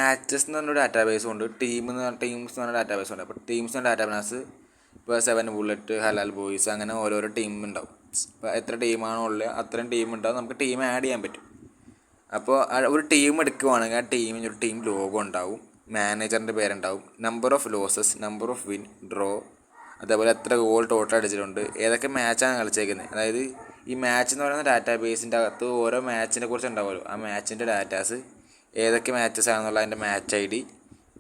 Matches എന്ന് പറഞ്ഞൊരു database ഉണ്ട്, ടീംസ് എന്ന് പറഞ്ഞ ഡാറ്റാബേസ് ഉണ്ട്. അപ്പോൾ ടീംസ് എന്ന ഡാറ്റാബേസ് ഇപ്പോൾ 7 ബുള്ളറ്റ്, ഹലാൽ ബോയ്സ്, അങ്ങനെ ഓരോരോ ടീം ഉണ്ടാവും. ഇപ്പോൾ എത്ര ടീമാണോ ഉള്ളത് അത്രയും ടീം ഉണ്ടാവും. നമുക്ക് ടീം ആഡ് ചെയ്യാൻ പറ്റും. അപ്പോൾ ഒരു ടീം എടുക്കുവാണെങ്കിൽ ആ ടീമിന് ഒരു ടീം ലോഗോ ഉണ്ടാവും, മാനേജറിൻ്റെ പേരുണ്ടാവും, number of losses, number of win, draw, അതേപോലെ എത്ര ഗോൾ ടോട്ടൽ അടിച്ചിട്ടുണ്ട്, ഏതൊക്കെ മാച്ചാണ് കളിച്ചേക്കുന്നത്. അതായത് ഈ മാച്ച് എന്ന് പറയുന്ന ഡാറ്റാബേസിൻ്റെ അകത്ത് ഓരോ മാച്ചിനെ കുറിച്ച് ഉണ്ടാവുമല്ലോ, ആ മാച്ചിൻ്റെ ഡാറ്റാസ് ഏതൊക്കെ മാച്ചസ് ആണെന്നുള്ള അതിൻ്റെ മാച്ച് ഐ ഡി,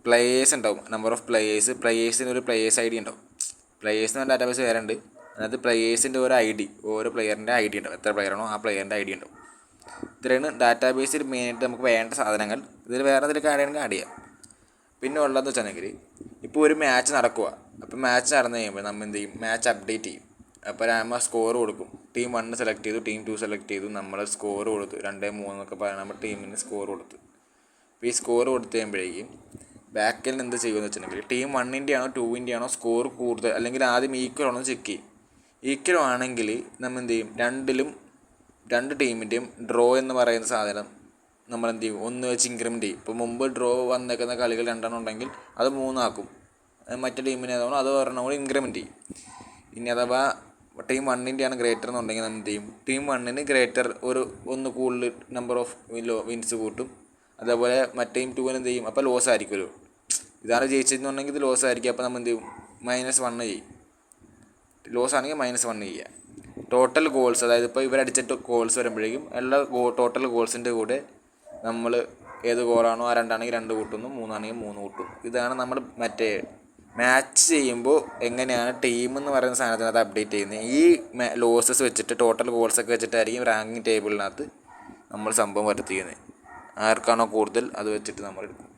പ്ലേയേഴ്സ് ഉണ്ടാവും, നമ്പർ ഓഫ് പ്ലേയേഴ്സിന് ഒരു പ്ലേയേഴ്സ് ഐ ഡി ഉണ്ടാവും. പ്ലേയേഴ്സ് എന്ന് പറഞ്ഞ ഡാറ്റാബേസ് വേറെ ഉണ്ട്. അതിനകത്ത് പ്ലേയേഴ്സിൻ്റെ ഒരു ഐ ഡി, ഓരോ പ്ലെയറിൻ്റെ ഐ ഡി ഉണ്ടാവും. എത്ര പ്ലെയറാണോ ആ പ്ലെയറിൻ്റെ ഐ ഡി ഉണ്ടാവും. ഇത്രയാണ് ഡാറ്റാബേസിൽ മെയിനായിട്ട് നമുക്ക് വേണ്ട സാധനങ്ങൾ. ഇതിൽ വേറെ എന്തെങ്കിലും കാര്യമാണെങ്കിൽ ആഡ് ചെയ്യാം. പിന്നെ ഉള്ളതെന്ന് വെച്ചിട്ടുണ്ടെങ്കിൽ ഇപ്പോൾ ഒരു മാച്ച് നടക്കുക. അപ്പോൾ മാച്ച് നടന്നു കഴിയുമ്പോൾ നമ്മൾ എന്ത് ചെയ്യും, മാച്ച് അപ്ഡേറ്റ് ചെയ്യും. അപ്പോൾ നമ്മൾ സ്കോർ കൊടുക്കും. ടീം 1 സെലക്ട് ചെയ്തു, ടീം 2 സെലക്ട് ചെയ്തു, നമ്മൾ സ്കോർ കൊടുത്തു. 2-3 എന്നൊക്കെ പറഞ്ഞാൽ നമ്മൾ ടീമിന് സ്കോർ കൊടുത്തു. അപ്പോൾ ഈ സ്കോർ കൊടുത്തു കഴിയുമ്പോഴേക്കും ബാക്കിൽ എന്ത് ചെയ്യുമെന്ന് വെച്ചിട്ടുണ്ടെങ്കിൽ ടീം 1-ൻ്റെ ആണോ 2-ൻ്റെ ആണോ സ്കോർ കൂടുതൽ, അല്ലെങ്കിൽ ആദ്യം ഈക്വൽ ആണോ ചെക്ക് ചെയ്യും. ഈക്വൽ ആണെങ്കിൽ നമ്മൾ എന്ത് ചെയ്യും, രണ്ട് ടീമിൻ്റെയും ഡ്രോ എന്ന് പറയുന്ന സാധനം നമ്മൾ എന്ത് ചെയ്യും, 1 വെച്ച് ഇൻക്രിമെൻറ്റ് ചെയ്യും. ഇപ്പോൾ മുമ്പ് ഡ്രോ വന്നേക്കുന്ന കളികൾ 2 ഉണ്ടെങ്കിൽ അത് 3 ആക്കും. മറ്റേ ടീമിന് ഏതാണോ അത് ഒരെണ്ണം കൂടി ഇൻക്രിമെൻറ്റ് ചെയ്യും. ഇനി അഥവാ ടീം 1-ൻ്റെ ആണ് ഗ്രേറ്റർ എന്നുണ്ടെങ്കിൽ നമ്മൾ എന്ത് ചെയ്യും, ടീം 1-ന് ഗ്രേറ്റർ ഒന്ന് കൂടുതൽ നമ്പർ ഓഫ് വിൻസ് കൂട്ടും. അതേപോലെ മറ്റേ ടീം 2-ന് എന്ത് ചെയ്യും, അപ്പോൾ ലോസ് ആയിരിക്കുമല്ലോ. ഇതാണ് ജയിച്ചതെന്നുണ്ടെങ്കിൽ ഇത് ലോസ് ആയിരിക്കും. അപ്പോൾ നമ്മൾ എന്ത് ചെയ്യും, -1 ചെയ്യും. ലോസ് ആണെങ്കിൽ -1 ചെയ്യുക. ടോട്ടൽ ഗോൾസ്, അതായത് ഇപ്പോൾ ഇവരടിച്ചിട്ട് ഗോൾസ് വരുമ്പോഴേക്കും എല്ലാ ടോട്ടൽ ഗോൾസിൻ്റെ കൂടെ നമ്മൾ ഏത് ഗോളാണോ ആ 2 ആണെങ്കിൽ 2 കൂട്ടുന്നു, 3 ആണെങ്കിൽ 3 കൂട്ടുന്നു. ഇതാണ് നമ്മൾ മറ്റേ മാച്ച് ചെയ്യുമ്പോൾ എങ്ങനെയാണ് ടീം എന്ന് പറയുന്ന സാധനത്തിനകത്ത് അപ്ഡേറ്റ് ചെയ്യുന്നത്. ഈ ലോസസ് വെച്ചിട്ട് ടോട്ടൽ ഗോൾസൊക്കെ വെച്ചിട്ടായിരിക്കും റാങ്കിങ് ടേബിളിനകത്ത് നമ്മൾ സംഭവം വരുത്തിക്കുന്നത്. ആർക്കാണോ കൂടുതൽ അത് വെച്ചിട്ട് നമ്മൾ എടുക്കും.